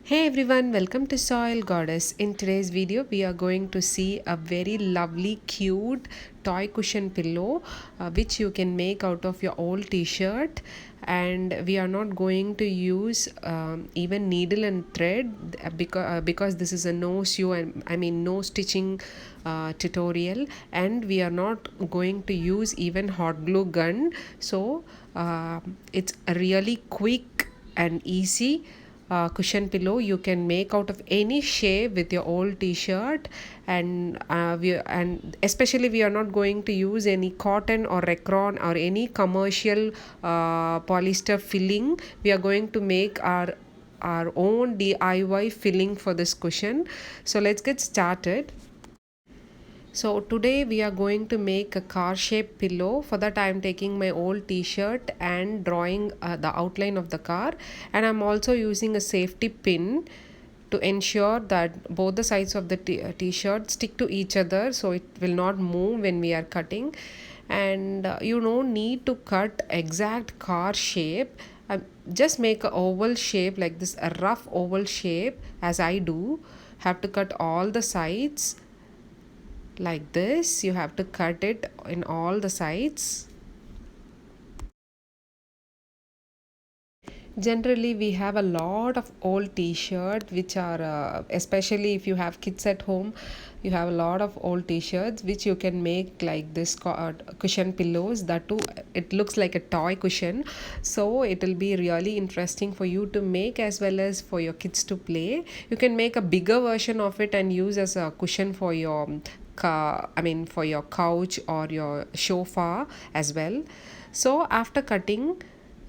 Hey everyone, welcome to Soil Goddess. In today's video, we are going to see a very lovely, cute toy cushion pillow which you can make out of your old t-shirt. And we are not going to use even needle and thread because this is a no sew and no stitching tutorial, and we are not going to use even hot glue gun. So it's a really quick and easy cushion pillow you can make out of any shape with your old t-shirt. And especially we are not going to use any cotton or recron or any commercial polyester filling. We are going to make our own DIY filling for this cushion. So let's get started. So today we are going to make a car shaped pillow. For that I am taking my old t-shirt and drawing the outline of the car, and I'm also using a safety pin to ensure that both the sides of the t-shirt stick to each other so it will not move when we are cutting. And you don't need to cut exact car shape. Just make a oval shape like this, a rough oval shape as I do. Have to cut all the sides like this. You have to cut it in all the sides. Generally we have a lot of old t-shirts which are especially if you have kids at home, you have a lot of old t-shirts which you can make like this cushion pillows. That too, it looks like a toy cushion, so it will be really interesting for you to make as well as for your kids to play. You can make a bigger version of it and use as a cushion for your for your couch or your sofa as well. So after cutting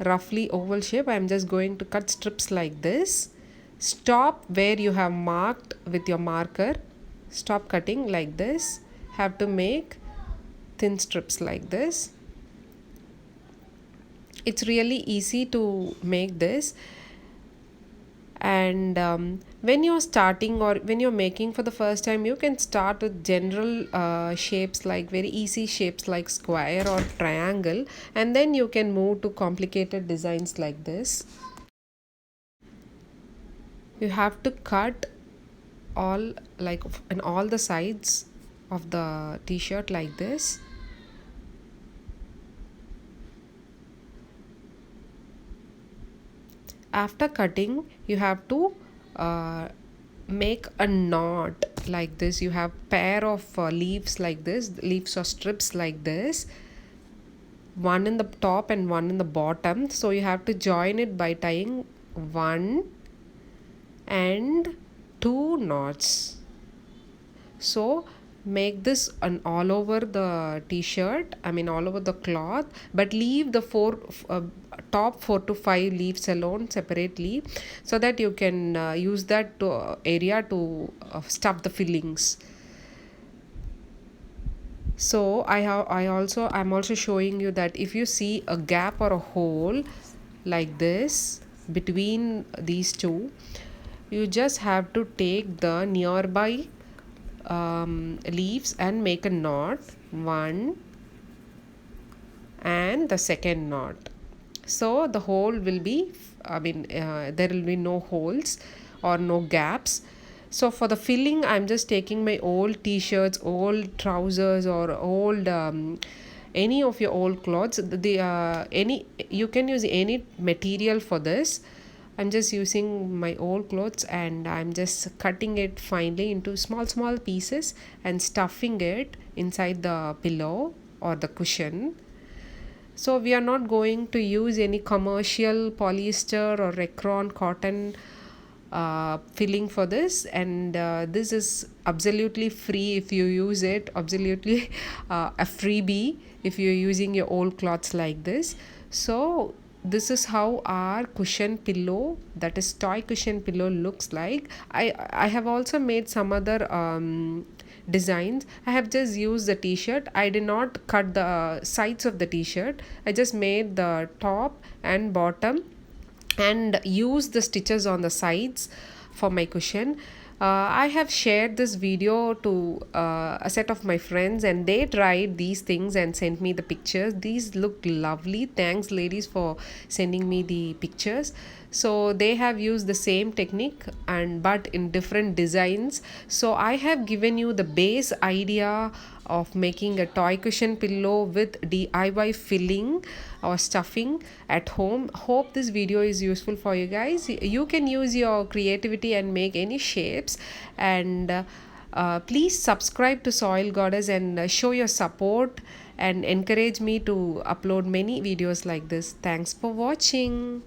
roughly oval shape, I'm just going to cut strips like this. Stop where you have marked with your marker. Stop cutting like this. Have to make thin strips like this. It's really easy to make this. And when you're starting or when you're making for the first time, you can start with general shapes, like very easy shapes like square or triangle, and then you can move to complicated designs like this. You have to cut all like in all the sides of the t-shirt like this. After cutting, you have to uh, make a knot like this. You have pair of leaves like this, leaves or strips like this, one in the top and one in the bottom. So you have to join it by tying one and two knots. So make this an all over the t-shirt, all over the cloth, but leave the top 4 to 5 leaves alone separately, so that you can use that area to stuff the fillings. So I'm also showing you that if you see a gap or a hole like this between these two, you just have to take the nearby leaves and make a knot, one and the second knot. So the hole will be there will be no holes or no gaps. So for the filling, I'm just taking my old t-shirts, old trousers, or old any of your old clothes. The any You can use any material for this. I'm just using my old clothes and I'm just cutting it finely into small pieces and stuffing it inside the pillow or the cushion. So we are not going to use any commercial polyester or recron cotton filling for this, and this is absolutely free if you use it, absolutely a freebie if you're using your old cloths like this. So this is how our cushion pillow, that is toy cushion pillow, looks like. I have also made some other designs. I have just used the t-shirt. I did not cut the sides of the t-shirt. I just made the top and bottom and use the stitches on the sides for my cushion. I have shared this video to a set of my friends, and they tried these things and sent me the pictures. These look lovely. Thanks, ladies, for sending me the pictures. So they have used the same technique and but in different designs. So I have given you the base idea of making a toy cushion pillow with DIY filling or stuffing at home. Hope this video is useful for you guys. You can use your creativity and make any shapes. And please subscribe to Soil Goddess and show your support and encourage me to upload many videos like this. Thanks for watching.